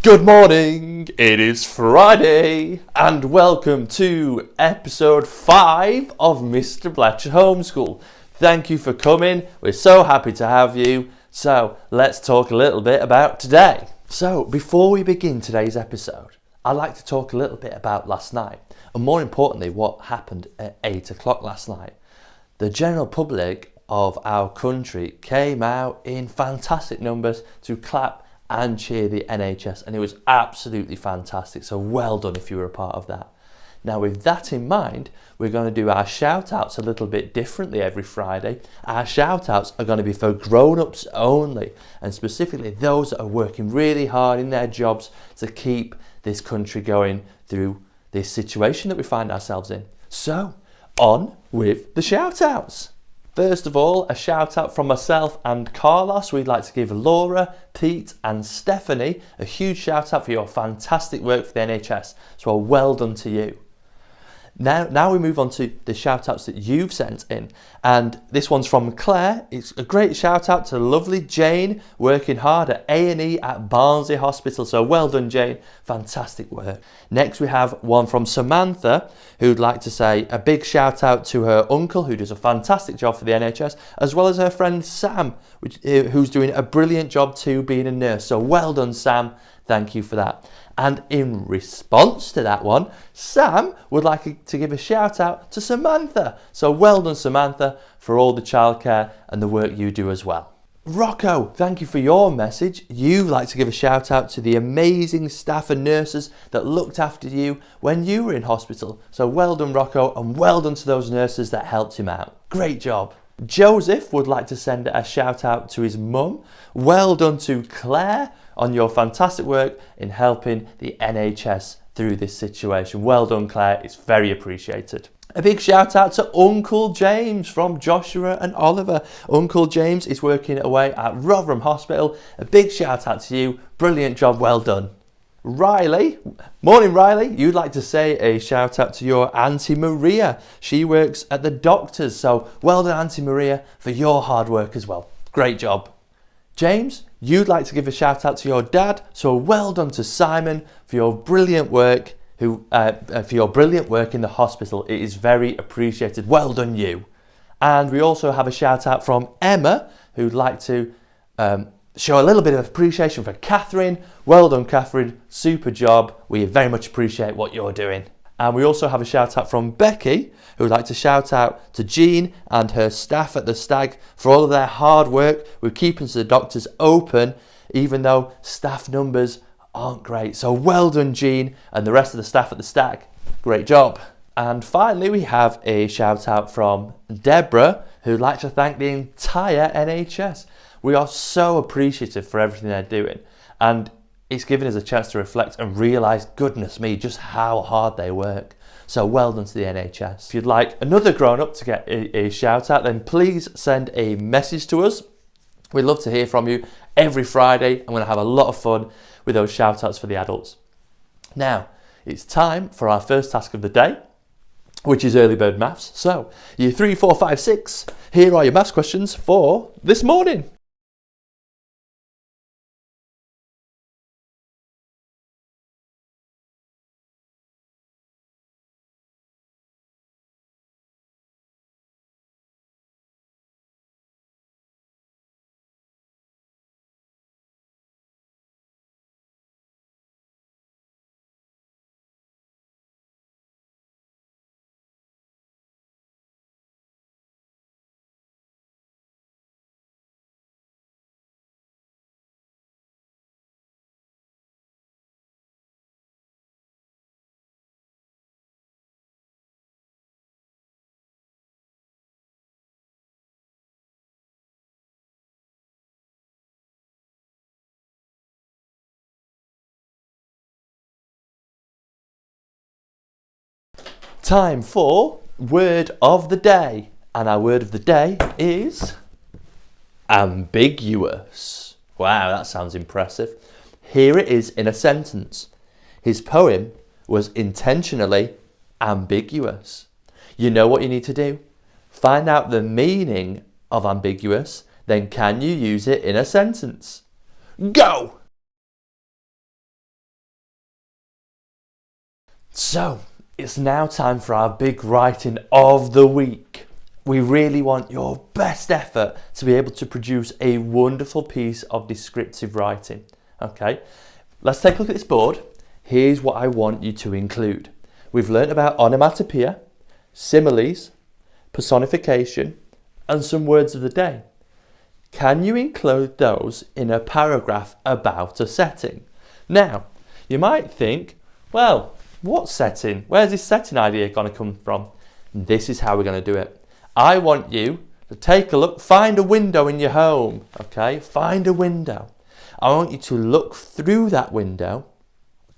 Good morning, it is Friday, and welcome to episode 5 of Mr Bletcher Homeschool. Thank you for coming, we're so happy to have you. So let's talk a little bit about today. So before we begin today's episode, I'd like to talk a little bit about last night, and more importantly what happened at 8 o'clock last night. The general public of our country came out in fantastic numbers to clap and cheer the NHS, and it was absolutely fantastic, so well done if you were a part of that. Now with that in mind, we're going to do our shout outs a little bit differently every Friday. Our shout outs are going to be for grown-ups only, and specifically those that are working really hard in their jobs to keep this country going through this situation that we find ourselves in. So on with the shout outs. First of all, a shout out from myself and Carlos. We'd like to give Laura, Pete and Stephanie a huge shout out for your fantastic work for the NHS. So well done to you. Now we move on to the shout outs that you've sent in, and this one's from Claire. It's a great shout out to lovely Jane, working hard at A&E at Barnsley Hospital, so well done Jane, fantastic work. Next we have one from Samantha, who'd like to say a big shout out to her uncle, who does a fantastic job for the NHS, as well as her friend Sam, who's doing a brilliant job too, being a nurse, so well done Sam, thank you for that. And in response to that one, Sam would like to give a shout out to Samantha. So well done Samantha for all the childcare and the work you do as well. Rocco, thank you for your message. You'd like to give a shout out to the amazing staff and nurses that looked after you when you were in hospital. So well done Rocco, and well done to those nurses that helped him out. Great job. Joseph would like to send a shout out to his mum. Well done to Claire on your fantastic work in helping the NHS through this situation. Well done Claire, it's very appreciated. A big shout out to Uncle James from Joshua and Oliver. Uncle James is working away at Rotherham Hospital. A big shout out to you, brilliant job, well done. Riley, morning Riley, you'd like to say a shout out to your Auntie Maria. She works at the doctors, so well done Auntie Maria for your hard work as well. Great job. James, you'd like to give a shout out to your dad, so well done to Simon for your brilliant work in the hospital. It is very appreciated. Well done you. And we also have a shout out from Emma, who'd like to show a little bit of appreciation for Catherine. Well done Catherine, super job. We very much appreciate what you're doing. And we also have a shout out from Becky, who would like to shout out to Jean and her staff at the Stag for all of their hard work with keeping the doctors open, even though staff numbers aren't great. So well done Jean and the rest of the staff at the Stag. Great job. And finally we have a shout out from Deborah, who'd like to thank the entire NHS. We are so appreciative for everything they're doing, and it's given us a chance to reflect and realise, goodness me, just how hard they work. So well done to the NHS. If you'd like another grown-up to get a shout out, then please send a message to us. We'd love to hear from you every Friday. I'm going to have a lot of fun with those shout outs for the adults. Now, it's time for our first task of the day, which is early bird maths. So, year 3, 4, 5, 6, here are your maths questions for this morning. Time for word of the day, and our word of the day is ambiguous. Wow, that sounds impressive. Here it is in a sentence. His poem was intentionally ambiguous. You know what you need to do? Find out the meaning of ambiguous, then can you use it in a sentence? Go! So, it's now time for our big writing of the week. We really want your best effort to be able to produce a wonderful piece of descriptive writing. Okay, let's take a look at this board. Here's what I want you to include. We've learnt about onomatopoeia, similes, personification, and some words of the day. Can you include those in a paragraph about a setting? Now, you might think, well, what setting? Where's this setting idea going to come from? And this is how we're going to do it. I want you to take a look, find a window in your home, okay? Find a window. I want you to look through that window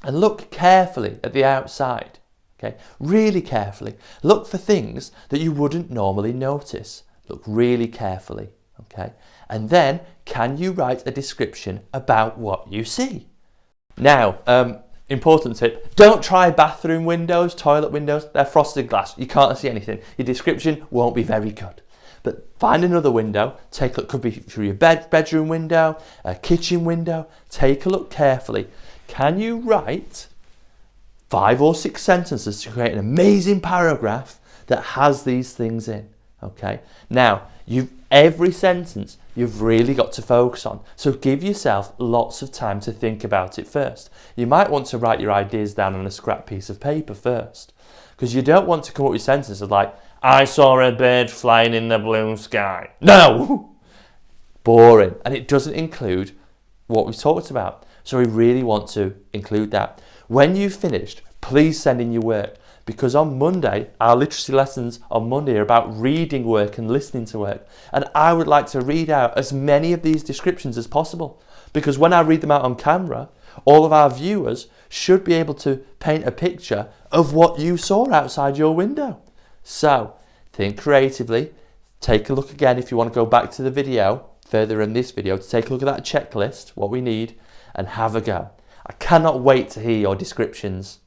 and look carefully at the outside, okay? Really carefully. Look for things that you wouldn't normally notice. Look really carefully, okay? And then, can you write a description about what you see? Now, important tip, don't try bathroom windows, toilet windows, they're frosted glass, you can't see anything. Your description won't be very good. But find another window, take a look, could be through your bedroom window, a kitchen window, take a look carefully. Can you write 5 or 6 sentences to create an amazing paragraph that has these things in? Okay, now, every sentence you've really got to focus on. So give yourself lots of time to think about it first. You might want to write your ideas down on a scrap piece of paper first, because you don't want to come up with sentences like, I saw a bird flying in the blue sky. No! Boring. And it doesn't include what we've talked about. So we really want to include that. When you've finished, please send in your work. Because on Monday, our literacy lessons on Monday are about reading work and listening to work. And I would like to read out as many of these descriptions as possible. Because when I read them out on camera, all of our viewers should be able to paint a picture of what you saw outside your window. So, think creatively. Take a look again if you want to go back to the video, further in this video, to take a look at that checklist, what we need, and have a go. I cannot wait to hear your descriptions.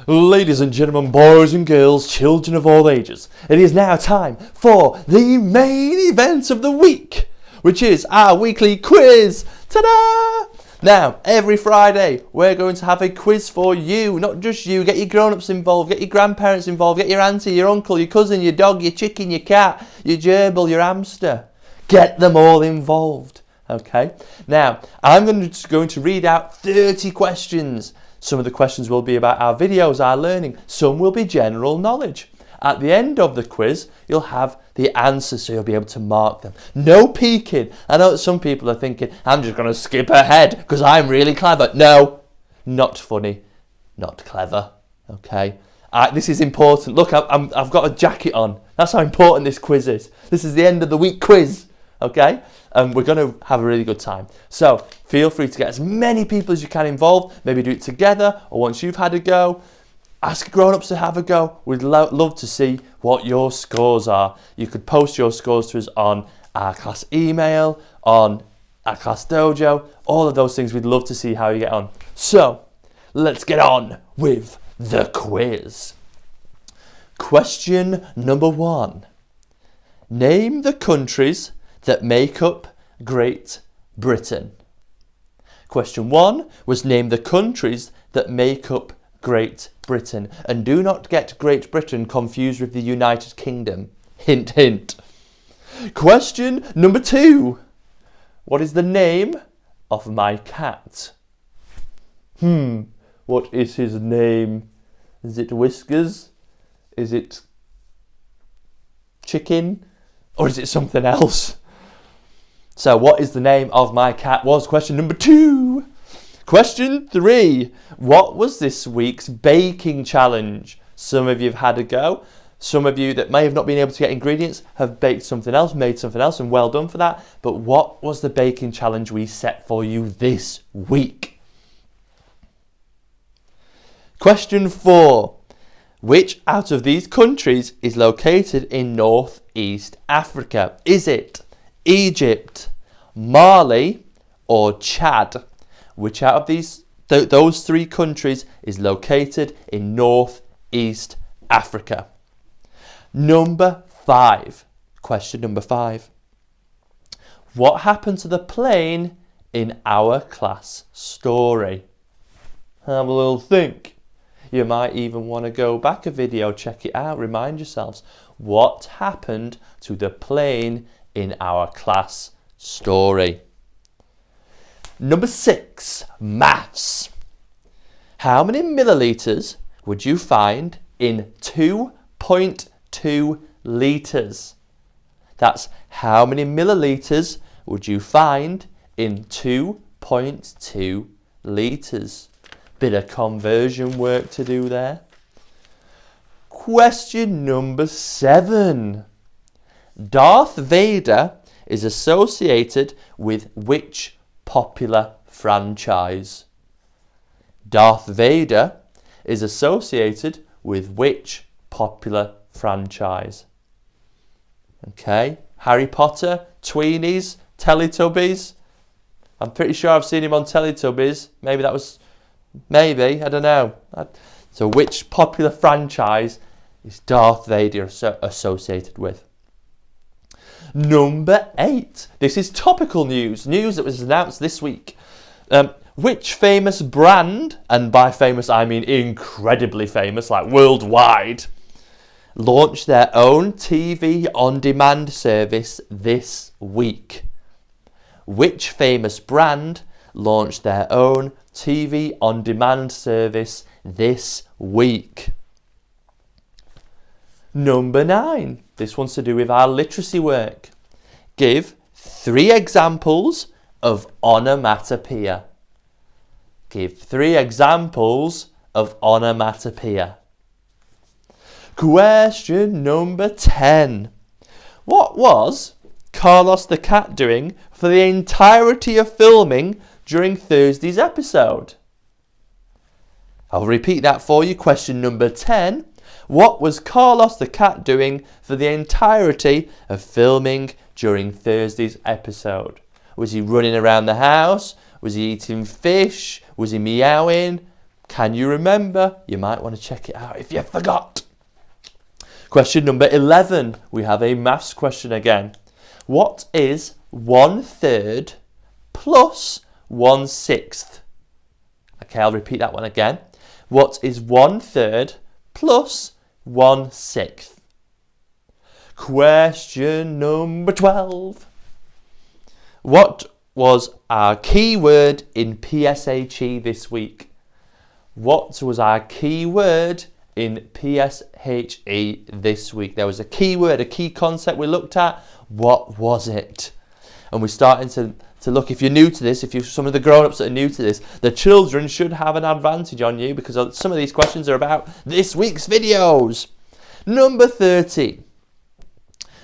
Ladies and gentlemen, boys and girls, children of all ages, it is now time for the main event of the week, which is our weekly quiz. Ta-da! Now, every Friday, we're going to have a quiz for you, not just you. Get your grown-ups involved, get your grandparents involved, get your auntie, your uncle, your cousin, your dog, your chicken, your cat, your gerbil, your hamster. Get them all involved, okay? Now, I'm going to read out 30 questions. Some of the questions will be about our videos, our learning. Some will be general knowledge. At the end of the quiz, you'll have the answers, so you'll be able to mark them. No peeking. I know that some people are thinking, I'm just going to skip ahead because I'm really clever. No, not funny, not clever. Okay, this is important. Look, I've got a jacket on. That's how important this quiz is. This is the end of the week quiz. Okay, and we're going to have a really good time. So feel free to get as many people as you can involved. Maybe do it together, or once you've had a go, ask grown-ups to have a go. We'd love to see what your scores are. You could post your scores to us on our class email, on our class dojo, all of those things. We'd love to see how you get on. So let's get on with the quiz. Question number 1. Name the countries that make up Great Britain. Question 1 was name the countries that make up Great Britain. And do not get Great Britain confused with the United Kingdom. Hint, hint. Question number 2. What is the name of my cat? What is his name? Is it Whiskers? Is it Chicken? Or is it something else? So what is the name of my cat was question number 2. Question 3. What was this week's baking challenge? Some of you have had a go. Some of you that may have not been able to get ingredients have baked something else, made something else, and well done for that. But what was the baking challenge we set for you this week? Question 4. Which out of these countries is located in North East Africa? Is it Egypt, Mali, or Chad? Which out of those 3 countries is located in North East Africa? Number 5. Question number 5. What happened to the plane in our class story? Have a little think. You might even want to go back a video, check it out, remind yourselves. What happened to the plane in our class story? Number 6, maths. How many millilitres would you find in 2.2 litres? That's how many millilitres would you find in 2.2 litres? Bit of conversion work to do there. Question number 7. Darth Vader is associated with which popular franchise? Darth Vader is associated with which popular franchise? Okay, Harry Potter, Tweenies, Teletubbies. I'm pretty sure I've seen him on Teletubbies. Maybe, I don't know. So which popular franchise is Darth Vader associated with? Number 8. This is topical news that was announced this week. Which famous brand, and by famous I mean incredibly famous, like worldwide, launched their own TV on-demand service this week? Which famous brand launched their own TV on-demand service this week? Number 9. This one's to do with our literacy work. Give 3 examples of onomatopoeia. Give 3 examples of onomatopoeia. Question number 10. What was Carlos the cat doing for the entirety of filming during Thursday's episode? I'll repeat that for you. Question number 10. What was Carlos the cat doing for the entirety of filming during Thursday's episode? Was he running around the house? Was he eating fish? Was he meowing? Can you remember? You might want to check it out if you forgot. Question number 11. We have a maths question again. What is 1/3 plus 1/6? Okay, I'll repeat that one again. What is 1/3 plus 1/6? Question number 12. What was our key word in PSHE this week? What was our key word in PSHE this week? There was a key word, a key concept we looked at. What was it? And we're starting to look, if you're new to this, if you're some of the grown-ups that are new to this, the children should have an advantage on you because some of these questions are about this week's videos. Number 30.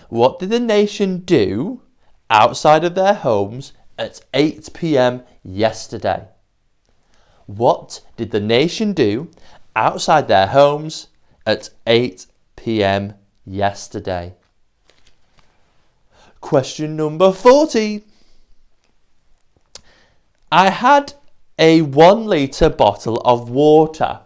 What did the nation do outside of their homes at 8 p.m. yesterday? What did the nation do outside their homes at 8 p.m. yesterday? Question number 40. I had a 1 litre bottle of water.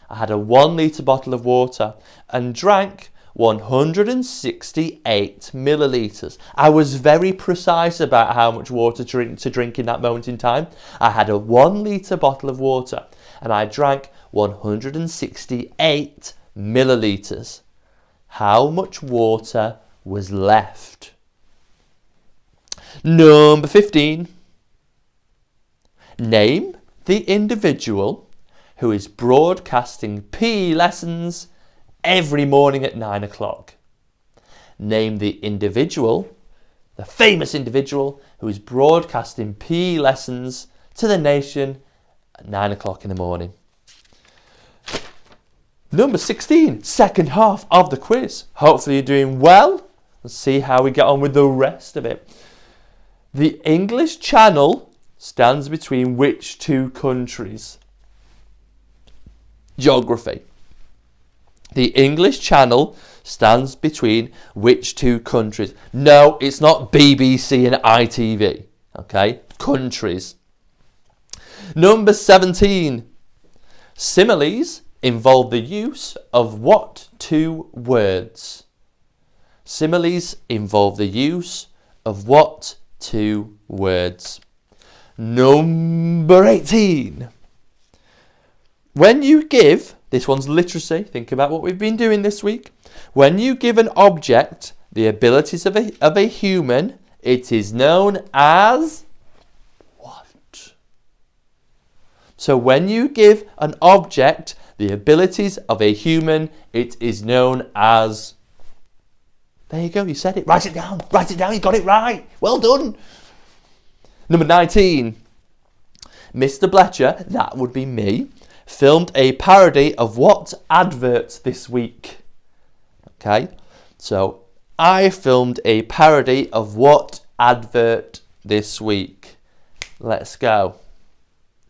I had a 1 litre bottle of water and drank 168 millilitres. I was very precise about how much water to drink in that moment in time. I had a 1 litre bottle of water and I drank 168 millilitres. How much water was left? Number 15. Name the individual who is broadcasting PE lessons every morning at 9 o'clock. Name the individual, the famous individual, who is broadcasting PE lessons to the nation at 9 o'clock in the morning. Number 16, second half of the quiz. Hopefully you're doing well. Let's see how we get on with the rest of it. The English Channel stands between which 2 countries? Geography. The English Channel stands between which 2 countries? No, it's not BBC and ITV. Okay, countries. Number 17. Similes involve the use of what two words? Similes involve the use of what two words? Number 18. When you give, this one's literacy, think about what we've been doing this week. When you give an object the abilities of a human, it is known as what? So when you give an object the abilities of a human, it is known as... There you go, you said it. Write it down, you got it right. Well done. Number 19. Mr Bletcher, that would be me, filmed a parody of what advert this week? Okay, so I filmed a parody of what advert this week? Let's go.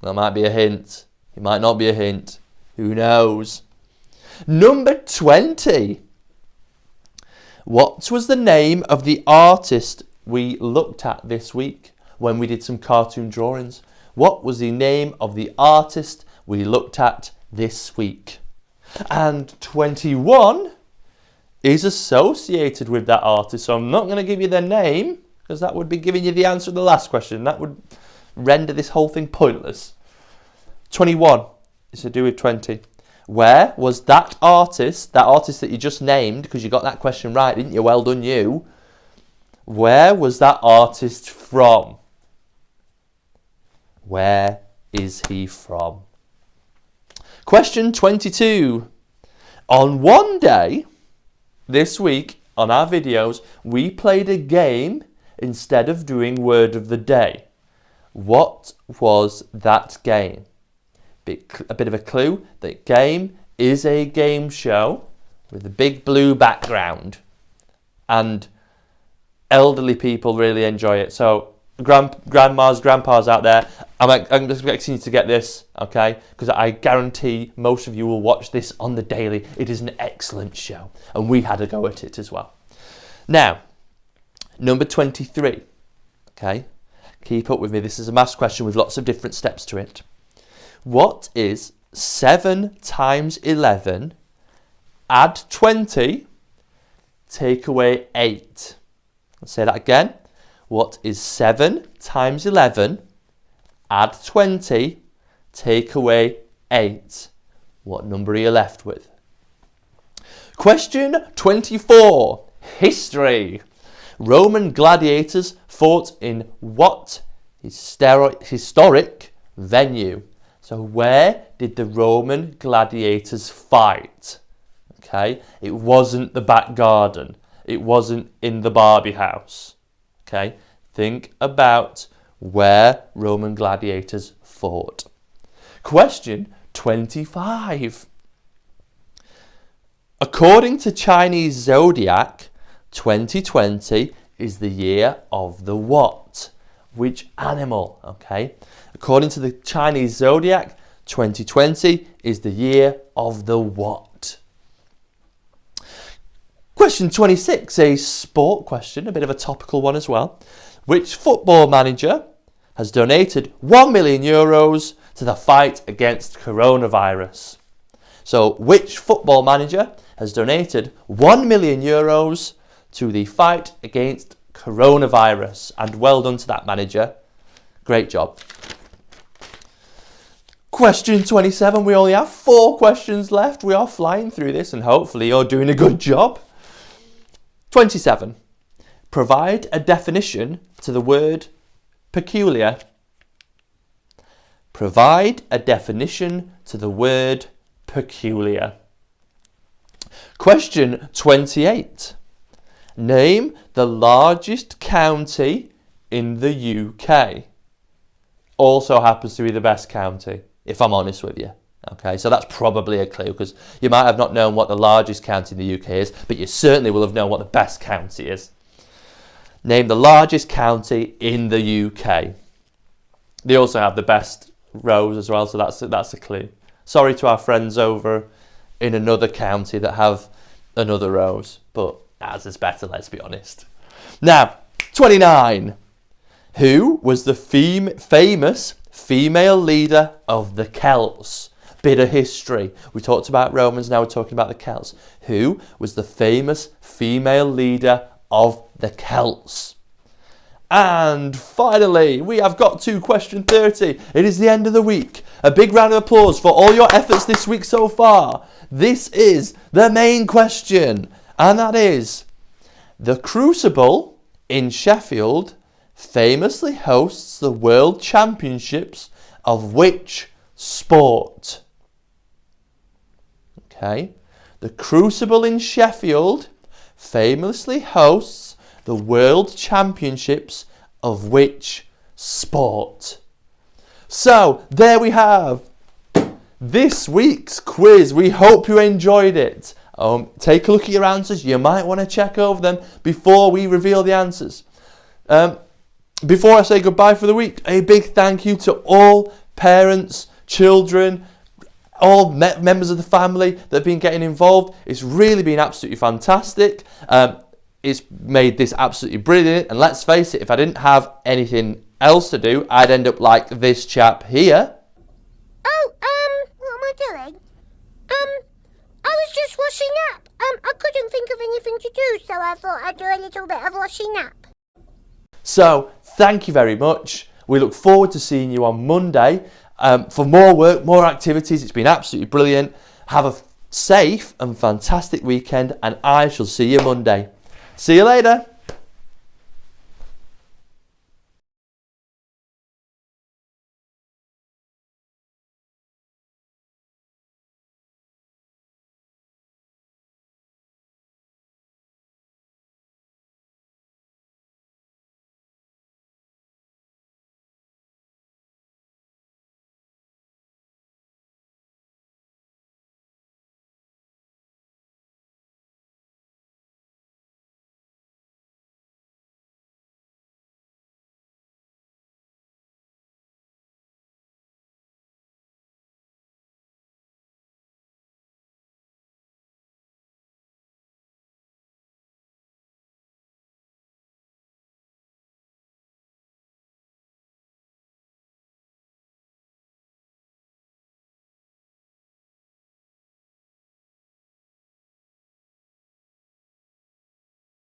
That might be a hint. It might not be a hint. Who knows? Number 20. What was the name of the artist we looked at this week when we did some cartoon drawings? What was the name of the artist we looked at this week? And 21 is associated with that artist. So I'm not going to give you their name because that would be giving you the answer to the last question. That would render this whole thing pointless. 21 is to do with 20. Where was that artist that you just named, because you got that question right, didn't you? Well done, you. Where was that artist from? Where is he from? Question 22. On one day this week on our videos, we played a game instead of doing word of the day. What was that game? A bit of a clue. The game is a game show with a big blue background, and elderly people really enjoy it. So grandmas, grandpas out there, I'm just expecting you to get this, okay? Because I guarantee most of you will watch this on the daily. It is an excellent show, and we had a go at it as well. Now, number 23, okay? Keep up with me. This is a maths question with lots of different steps to it. What is 7 times 11, add 20, take away 8? Let's say that again. What is 7 times 11, add 20, take away 8? What number are you left with? Question 24. History. Roman gladiators fought in what historic venue? So where did the Roman gladiators fight? Okay, it wasn't the back garden. It wasn't in the Barbie house. Okay, think about where Roman gladiators fought. Question 25. According to Chinese zodiac, 2020 is the year of the what? Which animal? Okay. According to the Chinese zodiac, 2020 is the year of the what? Question 26, a sport question, a bit of a topical one as well. Which football manager has donated €1 million to the fight against coronavirus? So, which football manager has donated €1 million to the fight against coronavirus? And well done to that manager. Great job. Question 27, we only have 4 questions left. We are flying through this and hopefully you're doing a good job. 27. Provide a definition to the word peculiar. Provide a definition to the word peculiar. Question 28. Name the largest county in the UK. Also happens to be the best county, if I'm honest with you. Okay, so that's probably a clue, because you might have not known what the largest county in the UK is, but you certainly will have known what the best county is. Name the largest county in the UK. They also have the best rows as well, so that's a clue. Sorry to our friends over in another county that have another rows, but ours is better, let's be honest. Now, 29. Who was the famous female leader of the Celts? bit of history. We talked about Romans, now we're talking about the Celts. Who was the famous female leader of the Celts? And finally, we have got to question 30. It is the end of the week. A big round of applause for all your efforts this week so far. This is the main question, and that is, the Crucible in Sheffield famously hosts the World Championships of which sport? Okay, the Crucible in Sheffield famously hosts the World Championships of which sport? So, there we have this week's quiz. We hope you enjoyed it. Take a look at your answers. You might want to check over them before we reveal the answers. Before I say goodbye for the week, a big thank you to all parents, children, all members of the family that have been getting involved. It's really been absolutely fantastic. It's made this absolutely brilliant, and let's face it, if I didn't have anything else to do, I'd end up like this chap here. Oh, what am I doing? I was just washing up. I couldn't think of anything to do, so I thought I'd do a little bit of washing up. So, thank you very much. We look forward to seeing you on Monday for more work, more activities. It's been absolutely brilliant. Have a safe and fantastic weekend, and I shall see you Monday. See you later.